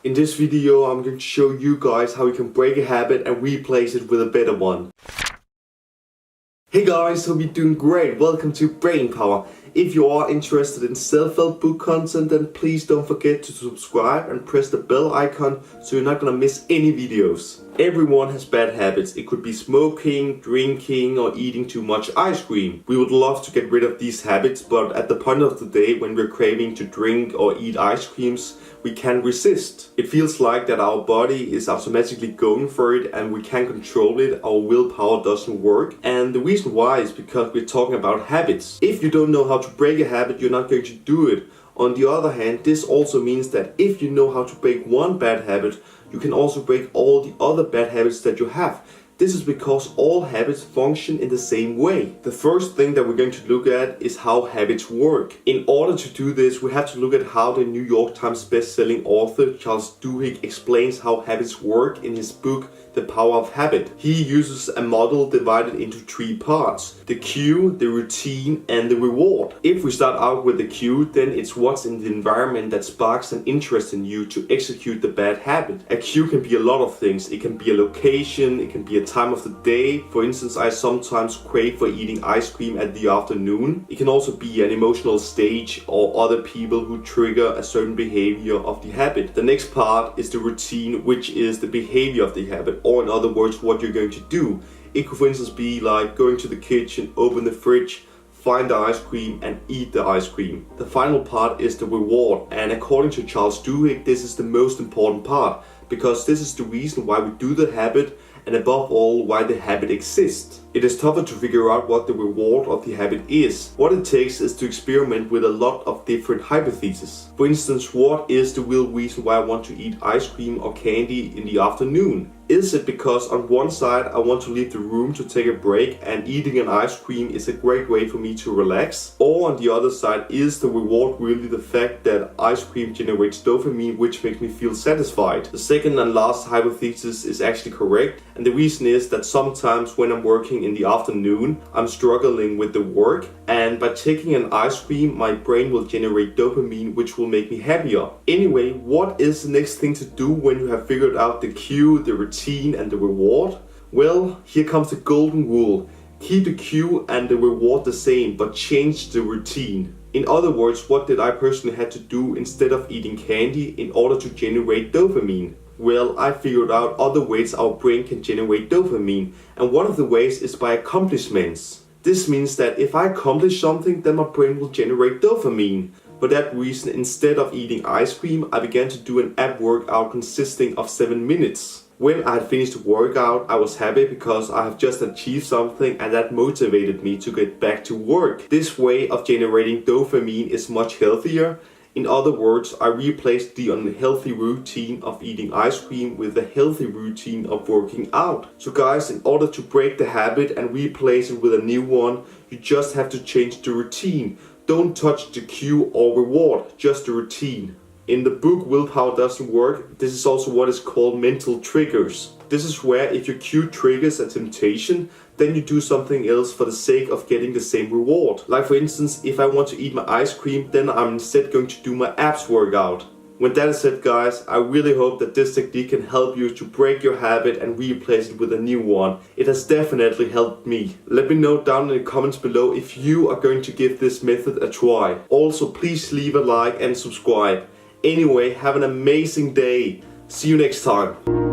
In this video, I'm going to show you guys how you can break a habit and replace it with a better one. Hey guys, hope you're doing great. Welcome to Brain Power. If you are interested in self-help book content, then please don't forget to subscribe and press the bell icon so you're not gonna miss any videos. Everyone has bad habits. It could be smoking, drinking, or eating too much ice cream. We would love to get rid of these habits, but at the point of the day when we're craving to drink or eat ice creams, we can't resist. It feels like that our body is automatically going for it and we can't control it. Our willpower doesn't work. And the reason why is because we're talking about habits. If you don't know how to break a habit, you're not going to do it. On the other hand, this also means that if you know how to break one bad habit, you can also break all the other bad habits that you have. This is because all habits function in the same way. The first thing that we're going to look at is how habits work. In order to do this, we have to look at how the New York Times best-selling author Charles Duhigg explains how habits work in his book The Power of Habit. He uses a model divided into three parts: the cue, the routine, and the reward. If we start out with the cue, then it's what's in the environment that sparks an interest in you to execute the bad habit. A cue can be a lot of things. It can be a location, it can be a time of the day. For instance, I sometimes crave for eating ice cream at the afternoon. It can also be an emotional stage or other people who trigger a certain behavior of the habit. The next part is the routine, which is the behavior of the habit, or in other words, what you're going to do. It could for instance be like going to the kitchen, open the fridge, find the ice cream and eat the ice cream. The final part is the reward, and according to Charles Duhigg, this is the most important part, because this is the reason why we do the habit, and above all, why the habit exists. It is tougher to figure out what the reward of the habit is. What it takes is to experiment with a lot of different hypotheses. For instance, what is the real reason why I want to eat ice cream or candy in the afternoon? Is it because on one side I want to leave the room to take a break and eating an ice cream is a great way for me to relax? Or on the other side, is the reward really the fact that ice cream generates dopamine, which makes me feel satisfied? The second and last hypothesis is actually correct, and the reason is that sometimes when I'm working in the afternoon, I'm struggling with the work, and by taking an ice cream, my brain will generate dopamine, which will make me happier. Anyway, what is the next thing to do when you have figured out the cue, the routine, and the reward? Well, here comes the golden rule. Keep the cue and the reward the same, but change the routine. In other words, what did I personally have to do instead of eating candy in order to generate dopamine? Well, I figured out other ways our brain can generate dopamine, and one of the ways is by accomplishments. This means that if I accomplish something, then my brain will generate dopamine. For that reason, instead of eating ice cream, I began to do an ab workout consisting of 7 minutes. When I had finished the workout, I was happy because I have just achieved something, and that motivated me to get back to work. This way of generating dopamine is much healthier. In other words, I replaced the unhealthy routine of eating ice cream with the healthy routine of working out. So guys, in order to break the habit and replace it with a new one, you just have to change the routine. Don't touch the cue or reward, just the routine. In the book Willpower Doesn't Work, this is also what is called mental triggers. This is where if your cue triggers a temptation, then you do something else for the sake of getting the same reward. Like for instance, if I want to eat my ice cream, then I'm instead going to do my abs workout. When that is said, guys, I really hope that this technique can help you to break your habit and replace it with a new one. It has definitely helped me. Let me know down in the comments below if you are going to give this method a try. Also, please leave a like and subscribe. Anyway, have an amazing day. See you next time.